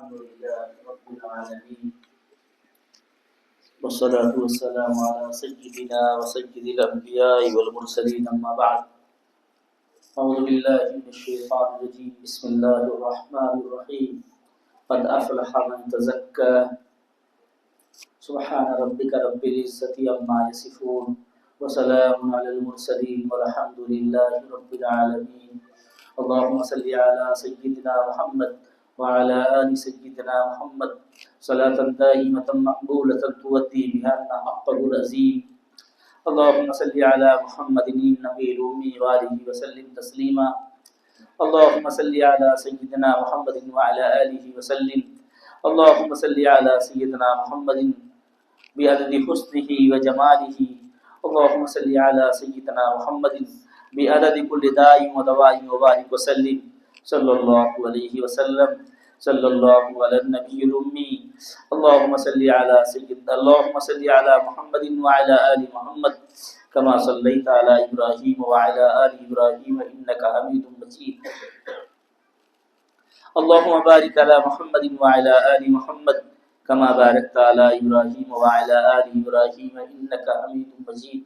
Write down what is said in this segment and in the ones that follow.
الحمد لله رب العالمين والصلاة والسلام على سيدنا وسيد الأنبياء والمرسلين أما بعد أعوذ بالله من الشيطان الرجيم بسم الله الرحمن الرحيم قد أفلح من تزكى سبحان ربك رب العزة عما يصفون وسلام على المرسلين والحمد لله رب العالمين اللهم صل على سيدنا محمد وعلى آل سيدنا محمد صلاة دائمة مقبولة تؤدي بها حقه العظيم اللهم صل على محمد النبي الأمي وآله وسلم تسليما اللهم صل على سيدنا محمد وعلى آله وسلم اللهم صل على سيدنا محمد بعدد حسنه وجماله اللهم صل على سيدنا محمد بعدد كل داء ودواء وبارك وسلم صلى الله عليه وسلم صلى الله على النبي الأمي اللهم صل على محمد وعلى آل محمد كما صليت على إبراهيم وعلى آل إبراهيم إنك حميد مجيد اللهم بارك على محمد وعلى آل محمد كما باركت على إبراهيم وعلى آل إبراهيم إنك حميد مجيد.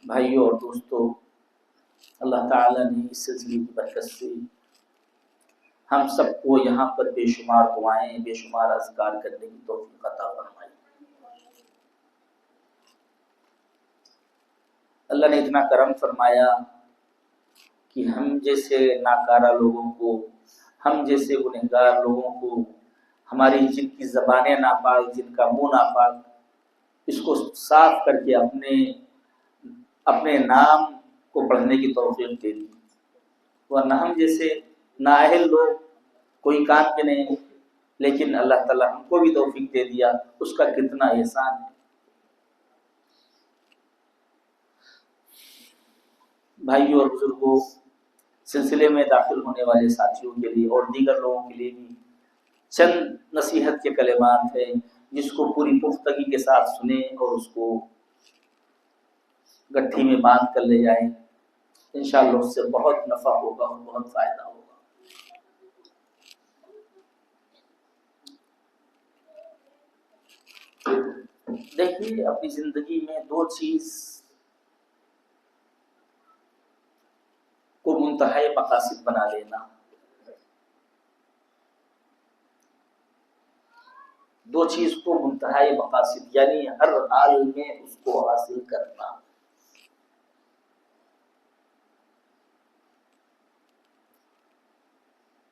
بھائیو اور دوستو، اللہ تعالیٰ نے اس سلسلے کی برکت سے ہم سب کو یہاں پر بے شمار دعائیں بے شمار اذکار کرنے کی توفیق عطا فرمائی. اللہ نے اتنا کرم فرمایا کہ ہم جیسے ناکارہ لوگوں کو، ہم جیسے گنہگار لوگوں کو، ہماری جن کی زبانیں ناپاک، جن کا منہ ناپاک، اس کو صاف کر کے اپنے نام کو پڑھنے کی توفیق دے دی. ورنہ ہم جیسے نااہل لوگ کوئی کام کے نہیں، لیکن اللہ تعالیٰ ہم کو بھی توفیق دے دیا، اس کا کتنا احسان ہے. بھائیوں اور بزرگوں، سلسلے میں داخل ہونے والے ساتھیوں کے لیے اور دیگر لوگوں کے لیے بھی چند نصیحت کے کلمات ہیں جس کو پوری پختگی کے ساتھ سنیں اور اس کو گٹھی میں باندھ کر لے جائیں. انشاءاللہ اس سے بہت نفع ہوگا اور بہت فائدہ ہوگا. دیکھیے، اپنی زندگی میں دو چیز کو منتہائی مقاصد بنا لینا، دو چیز کو منتہائی مقاصد یعنی ہر حال میں اس کو حاصل کرنا.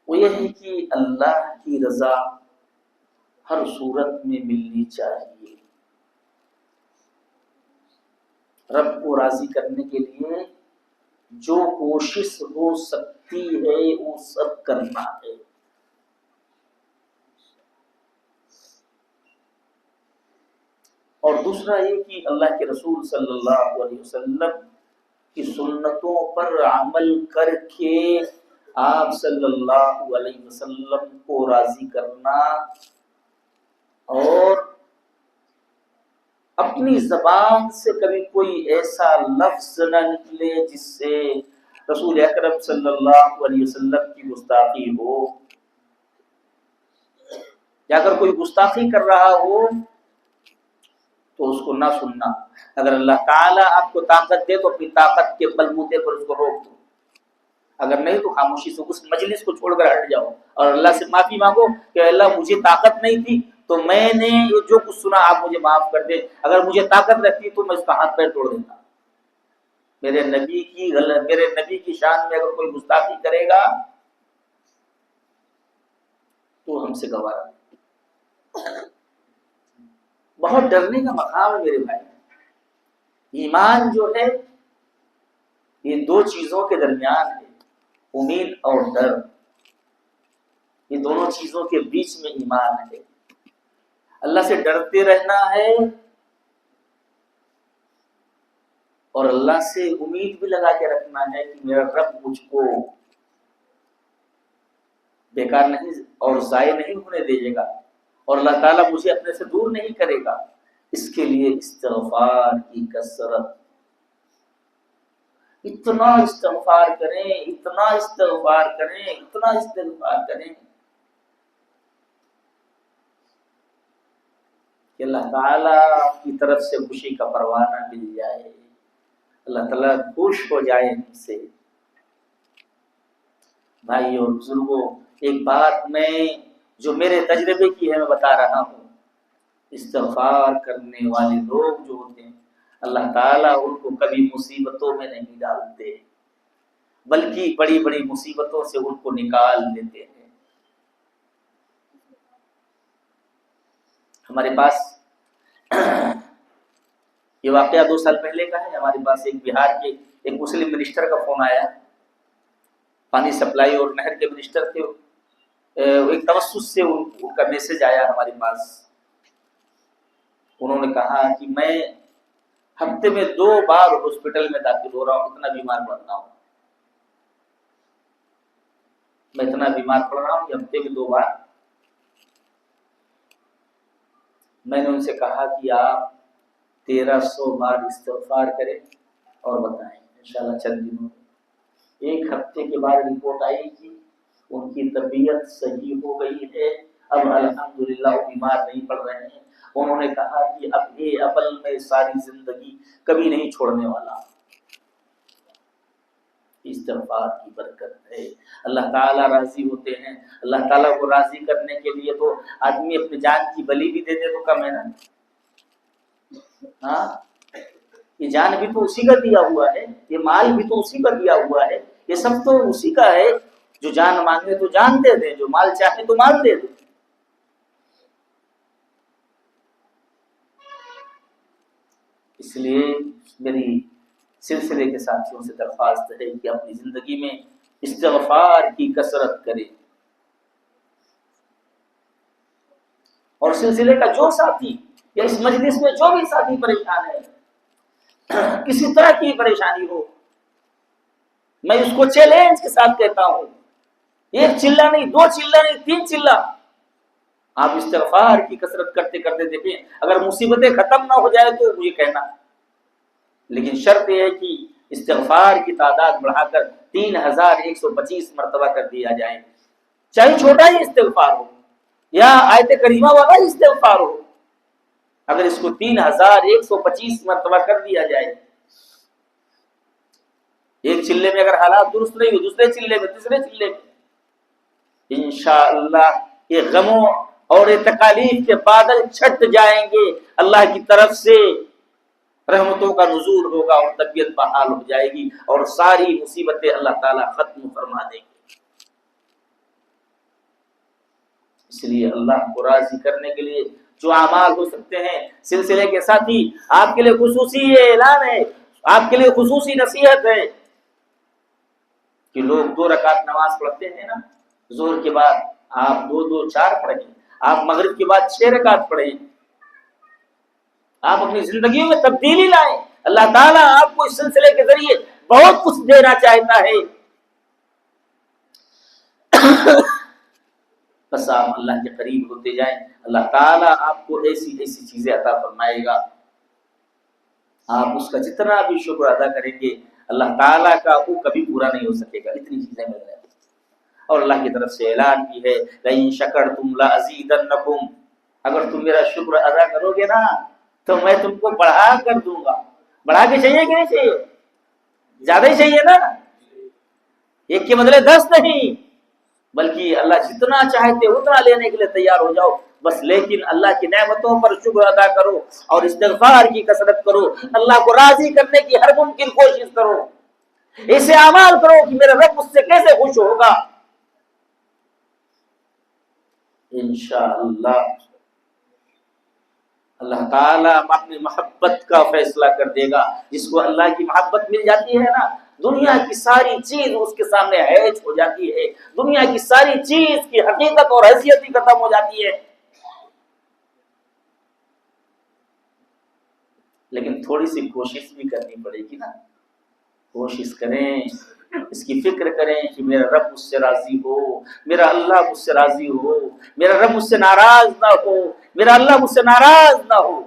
وہ یہ ہے کہ اللہ کی رضا ہر صورت میں ملنی چاہیے. رب کو راضی کرنے کے لیے جو کوشش ہو سکتی ہے وہ سب کرنا ہے. اور دوسرا یہ کہ اللہ کے رسول صلی اللہ علیہ وسلم کی سنتوں پر عمل کر کے آپ صلی اللہ علیہ وسلم کو راضی کرنا، اور اپنی زبان سے کبھی کوئی ایسا لفظ نہ نکلے جس سے رسول اکرم صلی اللہ علیہ وسلم کی گستاخی ہو، یا اگر کوئی گستاخی کر رہا ہو تو اس کو نہ سننا. اگر اللہ تعالیٰ آپ کو طاقت دے تو اپنی طاقت کے بلبوتے پر اس کو روک دو، اگر نہیں تو خاموشی سے اس مجلس کو چھوڑ کر ہٹ جاؤ اور اللہ سے معافی مانگو کہ اللہ مجھے طاقت نہیں تھی تو میں نے یہ جو کچھ سنا آپ مجھے معاف کر دے، اگر مجھے طاقت رہتی تو میں اس کا ہاتھ پیر توڑ دیتا. میرے نبی کی شان میں اگر کوئی گستاخی کرے گا تو ہم سے گوارا نہیں. بہت ڈرنے کا مقام ہے میرے بھائی. ایمان جو ہے یہ دو چیزوں کے درمیان ہے، امید اور ڈر. یہ دونوں چیزوں کے بیچ میں ایمان ہے. اللہ سے ڈرتے رہنا ہے اور اللہ سے امید بھی لگا کے رکھنا ہے کہ میرا رب مجھ کو بیکار نہیں اور ضائع نہیں ہونے دے گا، اور اللہ تعالیٰ مجھے اپنے سے دور نہیں کرے گا. اس کے لیے استغفار کی کثرت، اتنا استغفار کریں، اتنا استغفار کریں، اتنا استغفار کریں کہ اللہ تعالیٰ کی طرف سے خوشی کا پروانہ مل جائے، اللہ تعالیٰ خوش ہو جائے ہم سے۔ بھائی اور بزرگوں، ایک بات میں جو میرے تجربے کی ہے میں بتا رہا ہوں، استغفار کرنے والے لوگ جو ہوتے ہیں اللہ تعالیٰ ان کو کبھی مصیبتوں میں نہیں ڈالتے، بلکہ بڑی بڑی مصیبتوں سے ان کو نکال دیتے ہیں۔ ہمارے پاس یہ واقعہ 2 سال پہلے کا ہے، ہمارے پاس ایک بہار کے ایک مسلم منسٹر کا فون آیا، پانی سپلائی اور نہر کے منسٹر تھے، ایک توسط سے ان کا میسج آیا ہمارے پاس۔ انہوں نے کہا کہ میں ہفتے میں 2 بار ہاسپٹل میں داخل ہو رہا ہوں، اتنا بیمار پڑ رہا ہوں، میں اتنا بیمار پڑ رہا ہوں کہ ہفتے میں 2 بار۔ میں نے ان سے کہا کہ آپ 1300 بار استغفار کریں اور بتائیں، انشاءاللہ چند دنوں میں۔ 1 ہفتے کے بعد رپورٹ آئی کہ ان کی طبیعت صحیح ہو گئی ہے، اب الحمدللہ وہ بیمار نہیں پڑ رہے ہیں۔ انہوں نے کہا کہ اب یہ عمل میں ساری زندگی کبھی نہیں چھوڑنے والا۔ استغفار کی برکت ہے، اللہ تعالیٰ راضی ہوتے ہیں۔ اللہ تعالیٰ کو راضی کرنے کے لیے تو آدمی اپنی جان کی بلی بھی دے دے تو کم ہے نا۔ ہاں، یہ جان بھی تو اسی کا دیا ہوا ہے، یہ مال بھی تو اسی کا دیا ہوا ہے، یہ سب تو اسی کا ہے۔ جو جان مانگے تو جان دے دے، جو مال چاہے تو مال دے دے۔ اس لیے میری سلسلے کے ساتھیوں سے درخواست ہے کہ اپنی زندگی میں استغفار کی کثرت کریں، اور سلسلے کا جو ساتھی یا اس مجلس میں جو بھی ساتھی پریشان ہے، کسی طرح کی پریشانی ہو، میں اس کو چیلنج کے ساتھ کہتا ہوں، 1 چلہ نہیں، 2 چلہ نہیں، 3 چلہ آپ استغفار کی کثرت کرتے کرتے دیکھیں، اگر مصیبتیں ختم نہ ہو جائے تو مجھے کہنا، لیکن شرط یہ ہے کہ استغفار کی تعداد بڑھا کر 3125 مرتبہ کر دیا جائے، چاہے چھوٹا ہی استغفار ہو یا آیت کریمہ والا استغفار ہو، اگر اس کو 3125 مرتبہ کر دیا جائے، 1 چلے میں اگر حالات درست نہیں ہو، دوسرے چلے میں، تیسرے چلے میں، انشاءاللہ یہ غموں اور یہ تکالیف کے بادل چھٹ جائیں گے، اللہ کی طرف سے رحمتوں کا نزول ہوگا اور طبیعت بحال ہو جائے گی اور ساری مصیبتیں اللہ تعالیٰ ختم فرما دیں گے۔ اس لیے اللہ کو راضی کرنے کے لیے جو اعمال ہو سکتے ہیں، سلسلے کے ساتھی آپ کے لیے خصوصی یہ اعلان ہے، آپ کے لیے خصوصی نصیحت ہے کہ لوگ 2 رکعت نماز پڑھتے ہیں نا، ظہر کے بعد آپ 2 4 پڑھیں، آپ مغرب کے بعد 6 رکعت پڑھیں، آپ اپنی زندگی میں تبدیلی لائیں، اللہ تعالیٰ آپ کو اس سلسلے کے ذریعے بہت کچھ دینا چاہتا ہے۔ بس آپ اللہ کے قریب ہوتے جائیں، اللہ تعالیٰ آپ کو ایسی ایسی چیزیں عطا فرمائے گا، آپ اس کا جتنا بھی شکر ادا کریں گے اللہ تعالیٰ کا وہ کبھی پورا نہیں ہو سکے گا، اتنی چیزیں مل رہی ہیں۔ اور اللہ کی طرف سے اعلان بھی ہے، لَإِن شَكَرْتُمْ لَأَزِيدَنَّكُمْ، اگر تم میرا شکر ادا کرو گے نا تو میں تم کو بڑھا کر دوں گا۔ بڑھا کے چاہیے کہ نہیں چاہیے؟ زیادہ ہی چاہیے نا، 1 کے بدلے 10 نہیں، بلکہ اللہ جتنا چاہتے اتنا لینے کے لیے تیار ہو جاؤ، بس لیکن اللہ کی نعمتوں پر شکر ادا کرو اور استغفار کی کثرت کرو، اللہ کو راضی کرنے کی ہر ممکن کوشش کرو، ایسے اعمال کرو کہ میرا رب مجھ سے کیسے خوش ہوگا۔ انشاءاللہ اللہ تعالیٰ اپنی محبت کا فیصلہ کر دے گا۔ جس کو اللہ کی محبت مل جاتی ہے نا، دنیا کی ساری چیز اس کے سامنے ہیج ہو جاتی ہے، دنیا کی ساری چیز کی حقیقت اور حیثیت ہی ختم ہو جاتی ہے۔ لیکن تھوڑی سی کوشش بھی کرنی پڑے گی نا، کوشش کریں، اس کی فکر کریں کہ میرا رب مجھ سے راضی ہو، میرا اللہ مجھ سے راضی ہو، میرا رب مجھ سے ناراض نہ ہو، میرا اللہ مجھ سے ناراض نہ ہو۔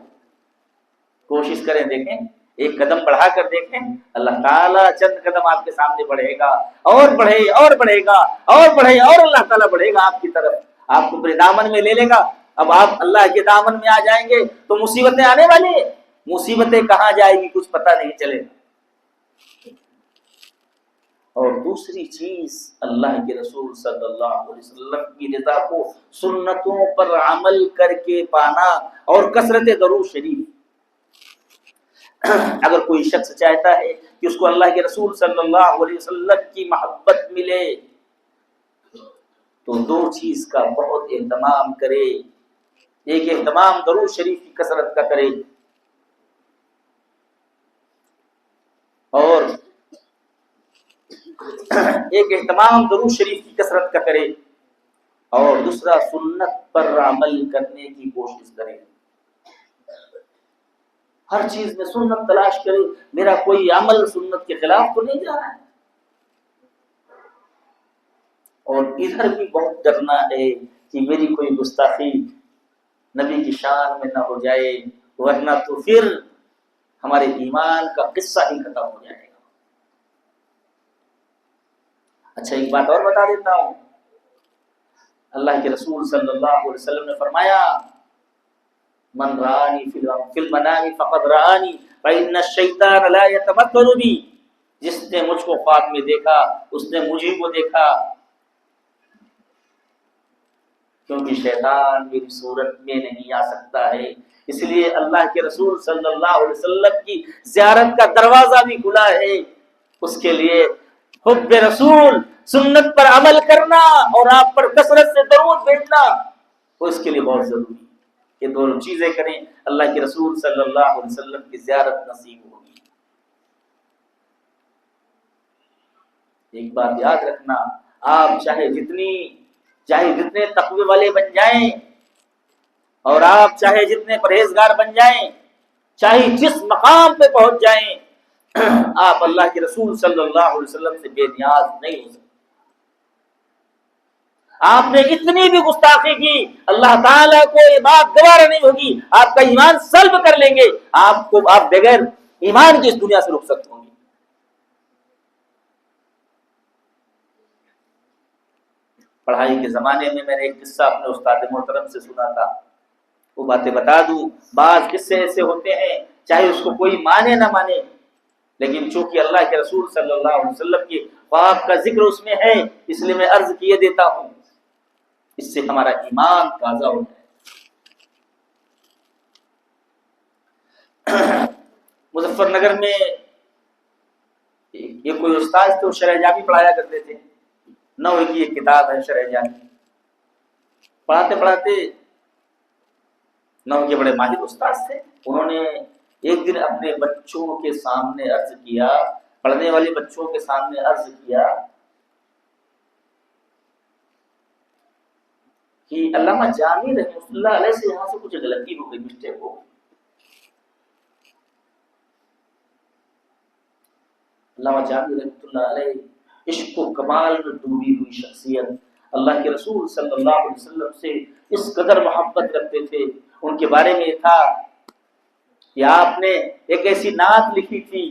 کوشش کریں، دیکھیں، 1 قدم بڑھا کر دیکھیں، اللہ تعالیٰ چند قدم آپ کے سامنے بڑھے گا، اور بڑھے اور بڑھے گا اور بڑھے، اور اللہ تعالیٰ بڑھے گا آپ کی طرف، آپ کو اپنے دامن میں لے لے گا اب آپ اللہ کے دامن میں آ جائیں گے تو مصیبتیں آنے والی ہیں، مصیبتیں کہاں جائے گی کچھ پتہ نہیں چلے گا۔ اور دوسری چیز اللہ کے رسول صلی اللہ علیہ وسلم کی رضا کو سنتوں پر عمل کر کے پانا اور کثرت درود شریف۔ اگر کوئی شخص چاہتا ہے کہ اس کو اللہ کے رسول صلی اللہ علیہ وسلم کی محبت ملے تو دو چیز کا بہت اہتمام کرے۔ ایک اہتمام درود شریف کی کثرت کا کرے، اور ایک اہتمام درود شریف کی کثرت کا کرے، اور دوسرا سنت پر عمل کرنے کی کوشش کرے۔ ہر چیز میں سنت تلاش کرے، میرا کوئی عمل سنت کے خلاف تو نہیں جا رہا ہے۔ اور ادھر بھی بہت ڈرنا ہے کہ میری کوئی گستاخی نبی کی شان میں نہ ہو جائے، ورنہ تو پھر ہمارے ایمان کا قصہ ہی ختم ہو جائے گا۔ اچھا ایک بات اور بتا دیتا ہوں، اللہ کے رسول صلی اللہ علیہ وسلم نے فرمایا من رآنی فی المنام فقد رآنی فإن الشیطان لا یتمثل بی، جس نے مجھ کو خواب میں دیکھا اس نے مجھے کو دیکھا، کیونکہ شیطان میری صورت میں نہیں آ سکتا ہے۔ اس لیے اللہ کے رسول صلی اللہ علیہ وسلم کی زیارت کا دروازہ بھی کھلا ہے، اس کے لیے حب رسول، سنت پر عمل کرنا اور آپ پر کثرت سے درود بھیجنا، وہ اس کے لیے بہت ضروری ہے۔ یہ دونوں چیزیں کریں، اللہ کے رسول صلی اللہ علیہ وسلم کی زیارت نصیب ہوگی۔ ایک بات یاد رکھنا، آپ چاہے جتنے تقوی والے بن جائیں، اور آپ چاہے جتنے پرہیزگار بن جائیں، چاہے جس مقام پہ پہنچ جائیں، آپ اللہ کے رسول صلی اللہ علیہ وسلم سے بے نیاز نہیں ہو سکتے۔ آپ نے اتنی بھی گستاخی کی، اللہ تعالیٰ کو یہ بات گوارا نہیں ہوگی، آپ کا ایمان سلب کر لیں گے، آپ بغیر ایمان کی اس دنیا سے رک سکتے ہوں گے۔ پڑھائی کے زمانے میں نے ایک قصہ اپنے استاد محترم سے سنا تھا، وہ باتیں بتا دوں۔ بعض قصے ایسے ہوتے ہیں چاہے اس کو کوئی مانے نہ مانے، لیکن چونکہ اللہ کے رسول صلی اللہ علیہ وسلم کی خواب کا ذکر اس میں ہے، اس لیے میں عرض کیے دیتا ہوں، اس سے ہمارا ایمان تازہ ہوتا ہے۔ مظفر نگر میں یہ کوئی استاد تھے، وہ شرح جامی پڑھایا کرتے تھے، نوے کی ایک کتاب ہے شرح جامی۔ پڑھاتے پڑھاتے نو کے بڑے ماہر استاد تھے، انہوں نے ایک دن اپنے بچوں کے سامنے عرض کیا، پڑھنے والے بچوں کے سامنے عرض کیا کہ علامہ جامی رحمۃ اللہ علیہ سے یہاں سے کچھ غلطی ہو گئی، مسٹیک ہو گئی۔ علامہ جامی رحمۃ اللہ علیہ عشق و کمال میں ڈوبی ہوئی شخصیت، اللہ کے رسول صلی اللہ علیہ وسلم سے اس قدر محبت رکھتے تھے۔ ان کے بارے میں تھا کہ آپ نے ایک ایسی نعت لکھی تھی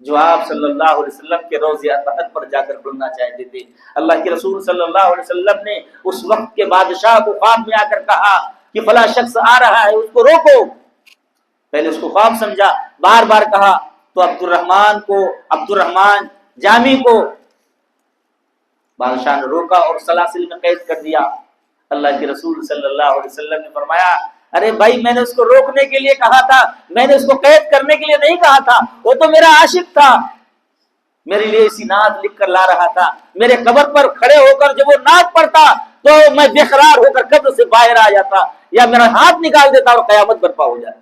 جو آپ صلی اللہ علیہ وسلم کے روضہ اطہر پر جا کر پڑھنا چاہتے تھے۔ اللہ کے رسول صلی اللہ علیہ وسلم نے اس وقت کے بادشاہ کو خواب میں آ کر کہا کہ فلاں شخص آ رہا ہے، اس کو روکو۔ پہلے اس کو خواب سمجھا، بار بار کہا تو عبد الرحمن جامی کو بادشاہ نے روکا اور سلاسل میں قید کر دیا۔ اللہ کے رسول صلی اللہ علیہ وسلم نے فرمایا، ارے بھائی میں نے اس کو روکنے کے لیے کہا تھا، میں نے اس کو قید کرنے کے لیے نہیں کہا تھا، وہ تو میرا عاشق تھا، میرے لیے اسی نعت لکھ کر لا رہا تھا، میرے قبر پر کھڑے ہو کر جب وہ نعت پڑھتا تو میں بے قرار ہو کر قبر سے باہر آ جاتا یا میرا ہاتھ نکال دیتا اور قیامت برپا ہو جاتا۔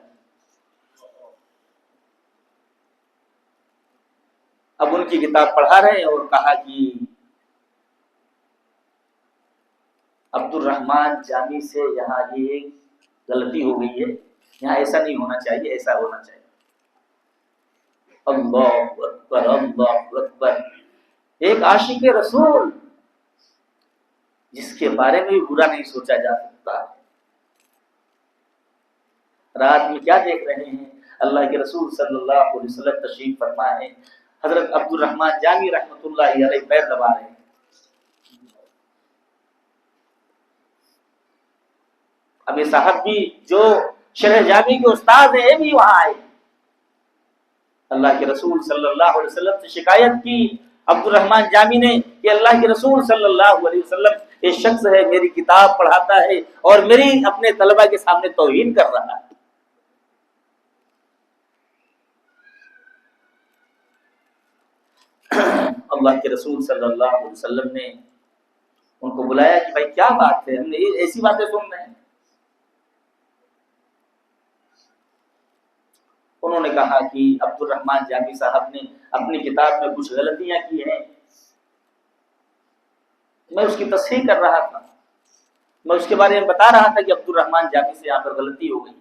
اب ان کی کتاب پڑھا رہے ہیں اور کہا کہ عبد الرحمن جامی سے یہاں یہ غلطی ہو گئی ہے، یہاں ایسا نہیں ہونا چاہیے، ایسا ہونا چاہیے۔ اللہ اکبر اللہ اکبر، ایک عاشق رسول جس کے بارے میں بھی برا نہیں سوچا جا سکتا۔ رات میں کیا دیکھ رہے ہیں، اللہ کے رسول صلی اللہ علیہ وسلم تشریف فرما ہے، حضرت عبد الرحمن جامی رحمۃ اللہ علیہ پیر دبا رہے ہیں۔ اب یہ صاحب بھی جو شرح جامی کے استاد ہیں بھی وہاں آئے، اللہ کے رسول صلی اللہ علیہ وسلم سے شکایت کی عبد الرحمن جامی نے کہ اللہ کے رسول صلی اللہ علیہ وسلم یہ شخص ہے میری کتاب پڑھاتا ہے اور میری اپنے طلبہ کے سامنے توہین کر رہا ہے۔ اللہ کے رسول صلی اللہ علیہ وسلم نے ان کو بلایا کہ بھائی کیا بات ہے، ہم نے ایسی باتیں سن رہے ہیں۔ انہوں نے کہا کہ عبد الرحمن جامی صاحب نے اپنی کتاب میں کچھ غلطیاں کی ہیں، میں اس کی تصحیح کر رہا تھا، میں اس کے بارے میں بتا رہا تھا کہ عبد الرحمن جامی سے یہاں پر غلطی ہو گئی۔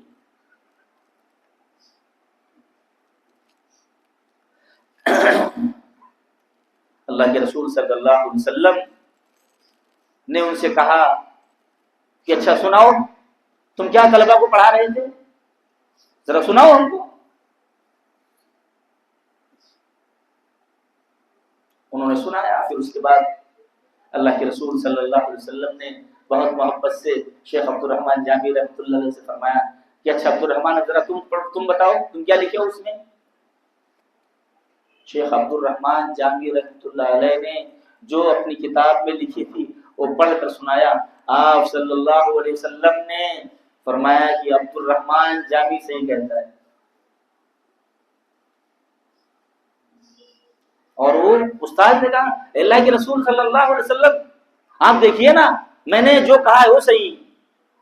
اللہ کے رسول صلی اللہ علیہ وسلم نے ان سے کہا کہ اچھا سناؤ، تم کیا طلبہ کو پڑھا رہے تھے، ذرا سناؤ ہم کو۔ انہوں نے سنایا، پھر اس کے بعد اللہ کے رسول صلی اللہ علیہ وسلم نے بہت محبت سے شیخ عبد الرحمن جامی رحمۃ اللہ علیہ سے فرمایا کہ اچھا عبد الرحمن ذرا تم بتاؤ تم کیا لکھے ہو اس میں۔ شیخ عبد الرحمن جامی رحمۃ اللہ علیہ نے جو اپنی کتاب میں لکھی تھی وہ پڑھ کر سنایا۔ آپ صلی اللہ علیہ وسلم نے فرمایا کہ عبد الرحمن جامی صحیح کہتا ہے، اور وہ استاد نے کہا اللہ کے رسول صلی اللہ علیہ وسلم آپ دیکھیے نا میں نے جو کہا ہے وہ صحیح۔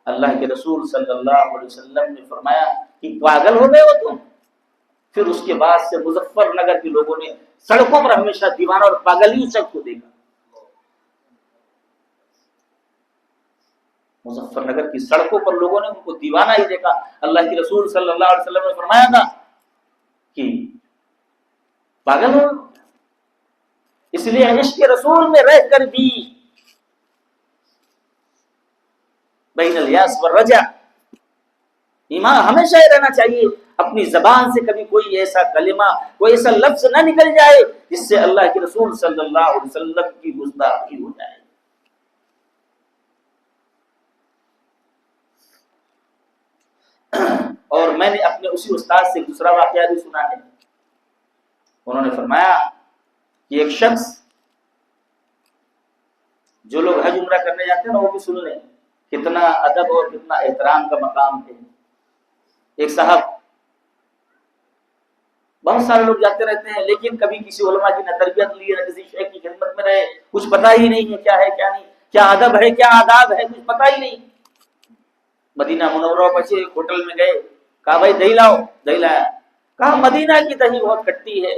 اللہ کے رسول صلی اللہ علیہ وسلم نے فرمایا کہ پاگل ہو گئے ہو تم۔ پھر اس کے بعد سے مظفر نگر کے لوگوں نے سڑکوں پر ہمیشہ دیوانہ اور پاگل ہی شخص کو دیکھا۔ مظفر نگر کی سڑکوں پر لوگوں نے ان کو دیوانہ ہی دیکھا۔ اللہ کے رسول صلی اللہ علیہ وسلم نے فرمایا تھا کہ پاگل ہو، اس لیے عشق رسول میں رہ کر بھی بین الیاس والرجع ایمان ہمیشہ ہی رہنا چاہیے، اپنی زبان سے کبھی کوئی ایسا کلمہ کوئی ایسا لفظ نہ نکل جائے جس سے اللہ کے رسول صلی اللہ علیہ وسلم کی گستاخی ہو جائے۔ اور میں نے اپنے اسی استاد سے دوسرا واقعہ بھی سنا ہے۔ انہوں نے فرمایا کہ ایک شخص، جو لوگ حج عمرہ کرنے جاتے ہیں نا وہ بھی سن لیں کتنا ادب اور کتنا احترام کا مقام ہے۔ ایک صاحب، بہت سارے لوگ جاتے رہتے ہیں لیکن کبھی کسی علماء کی نہ تربیت لی نہ کسی شیخ کی خدمت میں رہے، کچھ پتہ ہی نہیں ہے کیا نہیں، کیا ادب ہے کیا آداب ہے، کچھ پتہ ہی نہیں۔ مدینہ منورہ پہنچے، ایک ہوٹل میں گئے، کہا بھائی دہی لاؤ، دہی لایا، کہا مدینہ کی دہی بہت کھٹی ہے،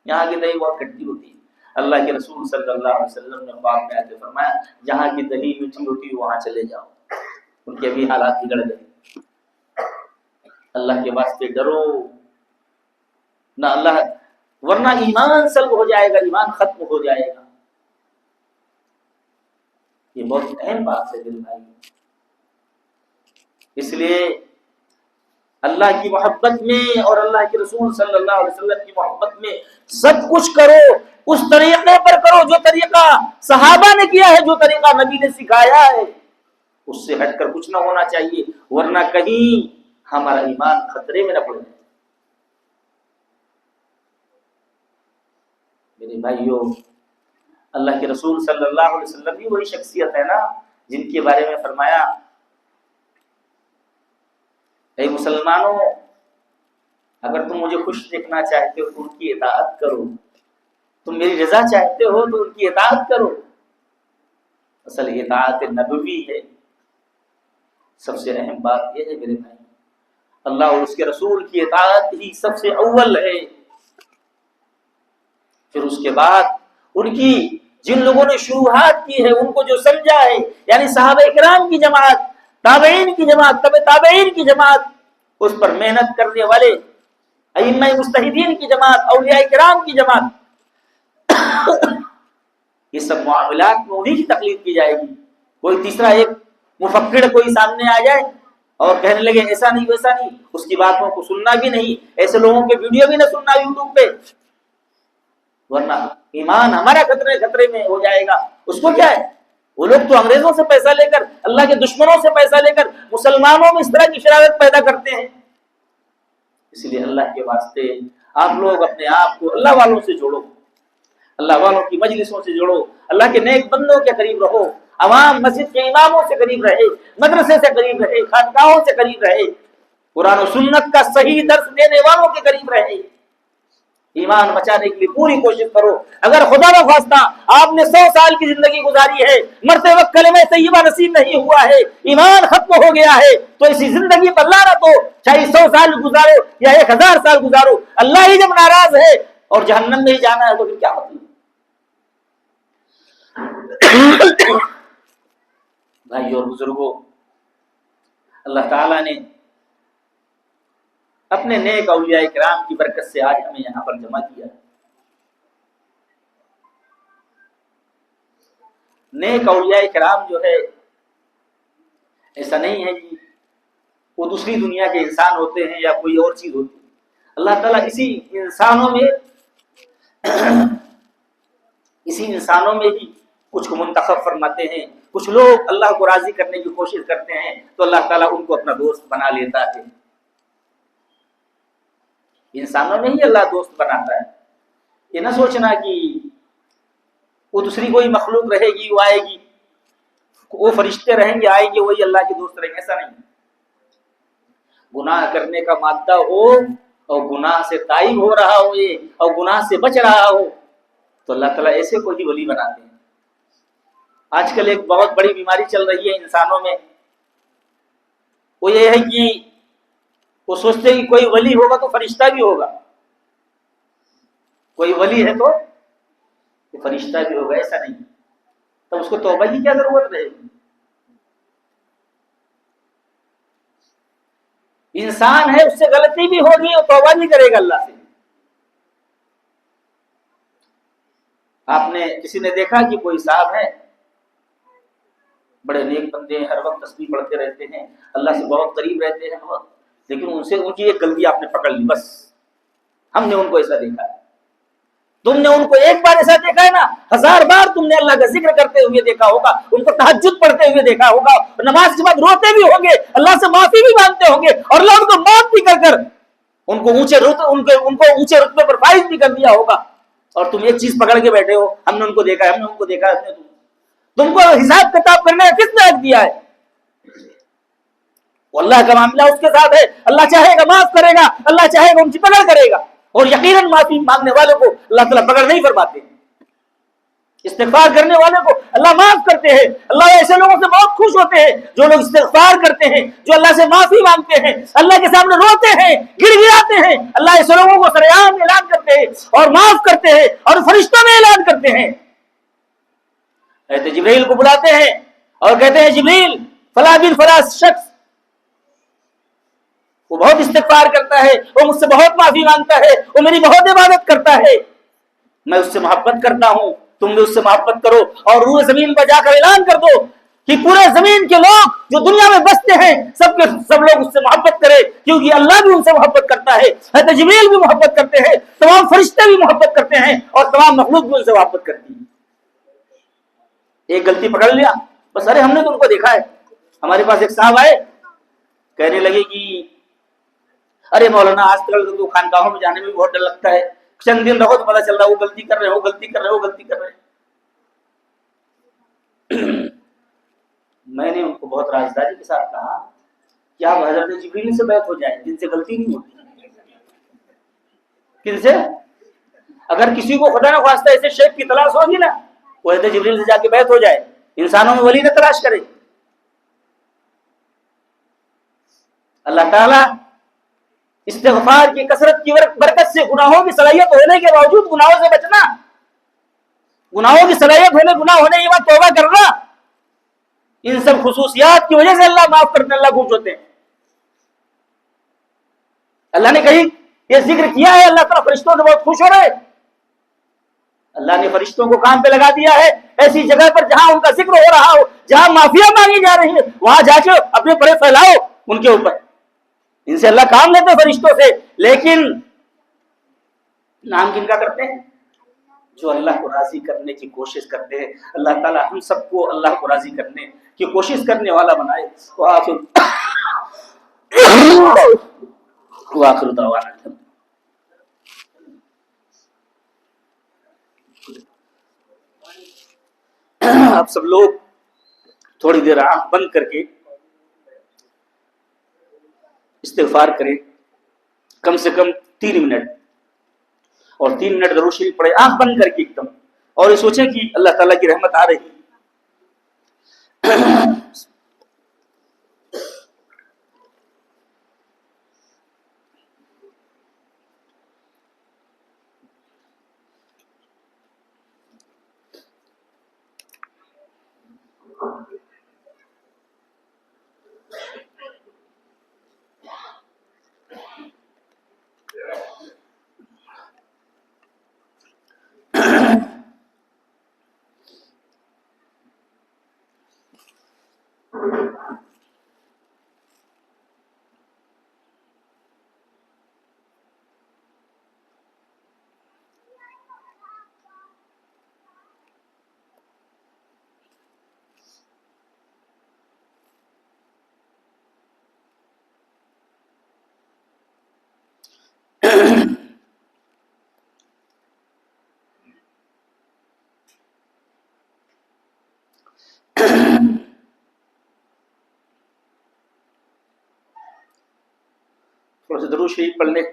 یہاں کی دہی بہت کھٹی ہوتی ہے۔ اللہ کے رسول صلی اللہ علیہ وسلم نے خواب میں آ کے فرمایا جہاں کی دہی میٹھی ہوتی ہے وہاں چلے جاؤ۔ ان کے بھی حالات بگڑ گئے۔ اللہ کے واسطے ڈرو نہ اللہ، ورنہ ایمان سلب ہو جائے گا، ایمان ختم ہو جائے گا۔ یہ بہت اہم بات ہے دل بھائی۔ اس لیے اللہ کی محبت میں اور اللہ کے رسول صلی اللہ علیہ وسلم کی محبت میں سب کچھ کرو، اس طریقے پر کرو جو طریقہ صحابہ نے کیا ہے، جو طریقہ نبی نے سکھایا ہے، اس سے ہٹ کر کچھ نہ ہونا چاہیے، ورنہ کہیں ہمارا ایمان خطرے میں نہ پڑ جائے۔ میرے بھائیوں، اللہ کے رسول صلی اللہ علیہ وسلم بھی وہی شخصیت ہے نا جن کے بارے میں فرمایا اے مسلمانوں اگر تم مجھے خوش دیکھنا چاہتے ہو تو ان کی اطاعت کرو، تم میری رضا چاہتے ہو تو ان کی اطاعت کرو۔ اصل اطاعت نبوی ہے۔ سب سے اہم بات یہ ہے میرے بھائی، اللہ اور اس کے رسول کی اطاعت ہی سب سے اول ہے۔ پھر اس کے بعد ان کی جن لوگوں نے شروحات کی ہے، ان کو جو سمجھا ہے، یعنی صحابہ اکرام کی جماعت، تابعین کی جماعت، تبع تابعین کی جماعت، اس پر محنت کرنے والے ائمہ مجتہدین کی جماعت، اولیاء کرام کی جماعت، یہ سب معاملات میں انہی کی تقلید کی جائے گی۔ کوئی تیسرا ایک مفکر کوئی سامنے آ جائے اور کہنے لگے ایسا نہیں ویسا نہیں، اس کی باتوں کو سننا بھی نہیں، ایسے لوگوں کے ویڈیو بھی نہ سننا یوٹیوب پہ، ورنہ ایمان ہمارا خطرے میں ہو جائے گا۔ اس کو کیا ہے، وہ لوگ تو انگریزوں سے پیسہ لے کر، اللہ کے دشمنوں سے پیسہ لے کر مسلمانوں میں اس طرح کی شرارت پیدا کرتے ہیں. اس لیے اللہ کے واسطے آپ لوگ اپنے آپ کو اللہ والوں سے جوڑو، اللہ والوں کی مجلسوں سے جوڑو، اللہ کے نیک بندوں کے قریب رہو، عوام مسجد کے اماموں سے قریب رہے، مدرسے سے قریب رہے، خانقاہوں سے قریب رہے، قرآن و سنت کا صحیح درس دینے والوں کے قریب رہے، ایمان بچانے کے لیے پوری کوشش کرو. اگر خدا نہ خواستہ آپ نے 100 سال کی زندگی گزاری ہے، مرتے وقت کلمہ طیبہ نصیب نہیں ہوا ہے، ایمان ختم ہو گیا ہے، تو اسی زندگی پر لعنت ہو. چاہے 100 سال گزارو یا 1000 سال گزارو، اللہ ہی جب ناراض ہے اور جہنم میں ہی جانا ہے تو پھر کیا مطلب؟ بھائی اور بزرگوں، اللہ تعالیٰ نے اپنے نیک اولیاء کرام کی برکت سے آج ہمیں یہاں پر جمع کیا. نیک اولیاء کرام جو ہے ایسا نہیں ہے کہ وہ دوسری دنیا کے انسان ہوتے ہیں یا کوئی اور چیز ہوتی ہے. اللہ تعالیٰ اسی انسانوں میں ہی کچھ کو منتخب فرماتے ہیں. کچھ لوگ اللہ کو راضی کرنے کی کوشش کرتے ہیں تو اللہ تعالیٰ ان کو اپنا دوست بنا لیتا ہے. انسانوں میں ہی اللہ دوست بناتا ہے. یہ نہ سوچنا کہ وہ دوسری کوئی مخلوق رہے گی، وہ آئے گی، وہ فرشتے رہیں گے آئیں گے وہی اللہ کے دوست رہیں گے، ایسا نہیں. گناہ کرنے کا مادہ ہو اور گناہ سے تائب ہو رہا ہو یہ اور گناہ سے بچ رہا ہو تو اللہ تعالیٰ ایسے کو ہی ولی بناتے ہیں. آج کل ایک بہت بڑی بیماری چل رہی ہے انسانوں میں، وہ یہ ہے کہ وہ سوچتے ہیں کہ کوئی ولی ہوگا تو فرشتہ بھی ہوگا، کوئی ولی ہے تو فرشتہ بھی ہوگا. ایسا نہیں، تو اس کو توبہ کی کیا ضرورت رہے گی؟ انسان ہے، اس سے غلطی بھی ہوگی اور توبہ بھی کرے گا اللہ سے. آپ نے کسی نے دیکھا کہ کوئی صاحب ہے، بڑے نیک بندے ہیں، ہر وقت تسبیح پڑھتے رہتے ہیں، اللہ سے بہت قریب رہتے ہیں بہت، لیکن ان کی ایک غلطی آپ نے پکڑ لی، بس ہم نے ان کو ایسا دیکھا ہے. تم نے ان کو ایک بار ایسا دیکھا ہے نا، 1000 بار تم نے اللہ کا ذکر کرتے ہوئے دیکھا ہوگا، ان کو تہجد پڑھتے ہوئے دیکھا ہوگا، نماز کے بعد روتے بھی ہوں گے، اللہ سے معافی بھی مانگتے ہوں گے، اور اللہ ان کو موت بھی کر ان کو اونچے رتبے پر فائز بھی کر دیا ہوگا. اور تم ایک چیز پکڑ کے بیٹھے ہو، ہم نے ان کو دیکھا ہے، ہم نے ان کو دیکھا ہے. تم کو حساب کتاب کرنے کا کس نے حق دیا ہے؟ وہ اللہ کا معاملہ اس کے ساتھ ہے. اللہ چاہے گا معاف کرے گا، اللہ چاہے گا ان کی پکڑ کرے گا، اور یقیناً معافی مانگنے والوں کو اللہ تعالیٰ پکڑ نہیں فرماتے. استغفار کرنے والوں کو اللہ معاف کرتے ہیں. اللہ ایسے لوگوں سے بہت خوش ہوتے ہیں جو لوگ استغفار کرتے ہیں، جو اللہ سے معافی مانگتے ہیں، اللہ کے سامنے روتے ہیں، گر گراتے ہیں. اللہ ایسے لوگوں کو سرعام اعلان کرتے ہیں اور معاف کرتے ہیں اور فرشتوں میں اعلان کرتے ہیں. جبریل کو بلاتے ہیں اور کہتے ہیں جبریل فلاں بن فلاں شخص وہ بہت استغفار کرتا ہے، وہ مجھ سے بہت معافی مانگتا ہے، وہ میری بہت عبادت کرتا ہے، میں اس سے محبت کرتا ہوں، تم بھی اس سے محبت کرو. اور روح زمین پر جا کر اعلان کر دو کہ پورے زمین کے لوگ جو دنیا میں بستے ہیں سب لوگ اس سے محبت کرے، کیونکہ اللہ بھی ان سے محبت کرتا ہے، حضرت جبریل بھی محبت کرتے ہیں، تمام فرشتے بھی محبت کرتے ہیں، اور تمام مخلوق بھی ان سے محبت کرتی ہے. ایک غلطی پکڑ لیا بس، ارے ہم نے تو ان کو دیکھا ہے. ہمارے پاس ایک صاحب آئے، کہنے لگے کہ ارے مولانا آج کل تو خانقاہوں میں جانے میں بہت ڈر لگتا ہے، چند دن رہو تو پتہ چل رہا ہے وہ غلطی کر رہے ہیں، وہ غلطی کر رہے ہیں، وہ غلطی کر رہے ہیں. میں نے ان کو بہت رازداری کے ساتھ کہا کہ آپ حضرت جبریل سے بیعت ہو جائیں جن سے غلطی نہیں ہوتی. کن سے؟ اگر کسی کو خدا نہ خواستہ ایسے شیخ کی تلاش ہوگی نا، وہ حضرت جبریل سے جا کے بیعت ہو جائے، انسانوں میں ولی نہ تلاش کرے. اللہ تعالیٰ استغفار کی کثرت کی برکت سے گناہوں کی صلاحیت ہونے کے باوجود گناہوں سے بچنا، گناہوں کی صلاحیت ہونے، گناہ ہونے کے بعد توبہ کرنا، ان سب خصوصیات کی وجہ سے اللہ معاف کرنے اللہ خوش ہوتے ہیں. اللہ نے کہیں یہ ذکر کیا ہے، اللہ تعالیٰ فرشتوں سے بہت خوش ہو رہے. اللہ نے فرشتوں کو کام پہ لگا دیا ہے ایسی جگہ پر جہاں ان کا ذکر ہو رہا ہو، جہاں معافیاں مانگی جا رہی ہیں، وہاں جا کے اپنے پڑے پھیلاؤ ان کے اوپر. ان سے اللہ کام لیتے فرشتوں سے، لیکن نام کن کا کرتے ہیں؟ جو اللہ کو راضی کرنے کی کوشش کرتے ہیں. اللہ تعالیٰ ہم سب کو اللہ کو راضی کرنے کی کوشش کرنے والا بنائے. وآخر دعوانا آپ سب لوگ تھوڑی دیر آنکھ بند کر کے استغفار کریں، کم سے کم 3 منٹ، اور 3 منٹ درود شریف پڑھے آنکھ بند کر کے ایک دم، اور یہ سوچیں کہ اللہ تعالیٰ کی رحمت آ رہی ہے۔ تھوڑا سا درود شریف پڑھ لیں،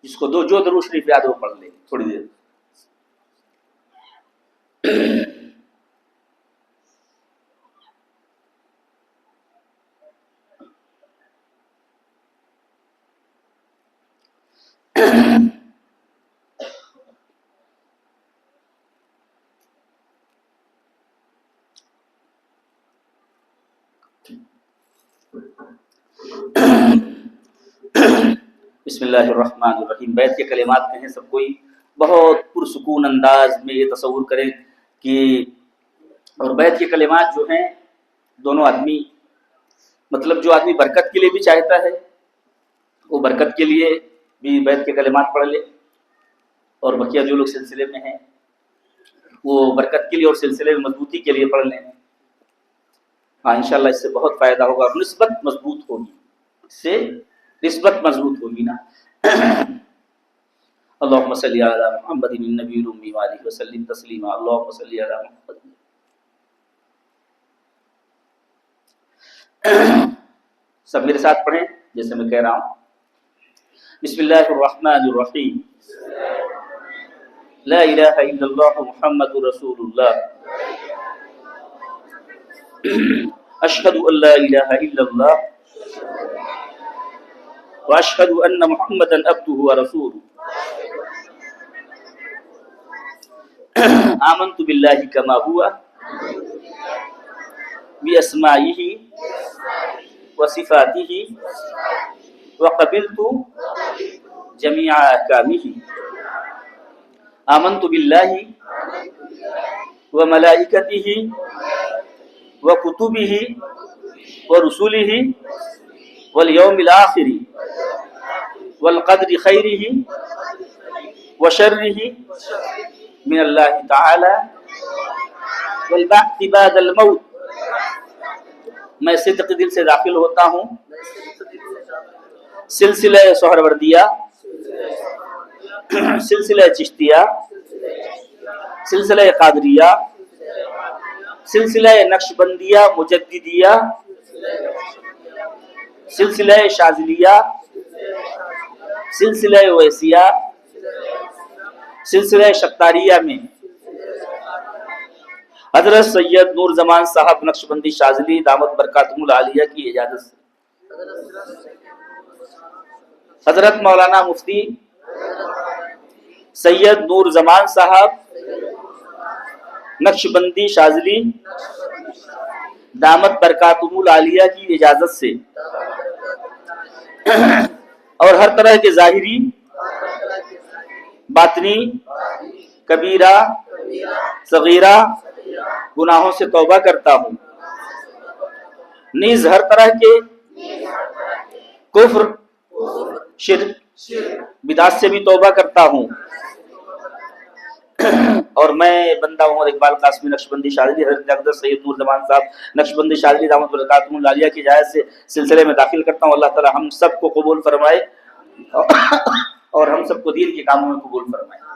جس کو جو درود شریف یاد ہو پڑھ لیں تھوڑی دیر۔ بسم اللہ الرحمن الرحیم۔ بیت کے کلمات کہیں سب کوئی بہت پرسکون انداز میں یہ تصور کریں کہ، اور بیت کے کلمات جو ہیں دونوں آدمی، مطلب جو آدمی برکت کے لیے بھی چاہتا ہے وہ برکت کے لیے بھی بیت کے کلمات پڑھ لے، اور بقیہ جو لوگ سلسلے میں ہیں وہ برکت کے لیے اور سلسلے میں مضبوطی کے لیے پڑھ لیں۔ ہاں انشاءاللہ اس سے بہت فائدہ ہوگا اور نسبت مضبوط ہوگی، اس سے نسبت مضبوط ہوگی نا۔ اللہم صلی علی محمد النبی الامی وآلہ وسلم تسلیما، اللہم صلی علی محمد۔ سب میرے ساتھ پڑھیں جیسے میں کہہ رہا ہوں۔ بسم اللہ الرحمن الرحیم، لا الہ الا اللہ محمد رسول اللہ، اشہد ان لا الہ الا اللہ واشہد ان محمدا عبدہ ورسولہ، آمنت باللہ کما ہوا باسمائہ وصفاتہ وقبلت جمیع احکامہ، آمنت باللہ وملائکتہ وکتبہ ورسلہ والیوم الآخر والقدر خیرہ وشرہ من اللہ تعالی والبعث بعد الموت۔ میں صدق دل سے داخل ہوتا ہوں سلسلہ سہروردیہ، سلسلہ چشتیہ، سلسلہ قادریہ، سلسلہ نقشبندیہ مجددیہ، سلسلہ شاذلیہ، سلسلہ اویسیہ، سلسلہ شتاریہ میں حضرت سید نور زمان صاحب نقشبندی شاذلی دامت برکاتہم العالیہ کی اجازت سے حضرت مولانا مفتی سید نور زمان صاحب نقشبندی شاذلی دامت برکاتہم العالیہ کی اجازت سے اور ہر طرح کے ظاہری باطنی کبیرہ صغیرہ گناہوں سے توبہ کرتا ہوں، نیز ہر طرح کے کفر شرک بدعت سے بھی توبہ کرتا ہوں، اور میں بندہ محمد اقبال قاسمی نقشبندی شاذلی حضرت اقدس سید نور زمان صاحب نقشبندی شاذلی دامت برکاتہم العالیہ کی اجازت سے سلسلے میں داخل کرتا ہوں. اللہ تعالی ہم سب کو قبول فرمائے اور ہم سب کو دین کے کاموں میں قبول فرمائے.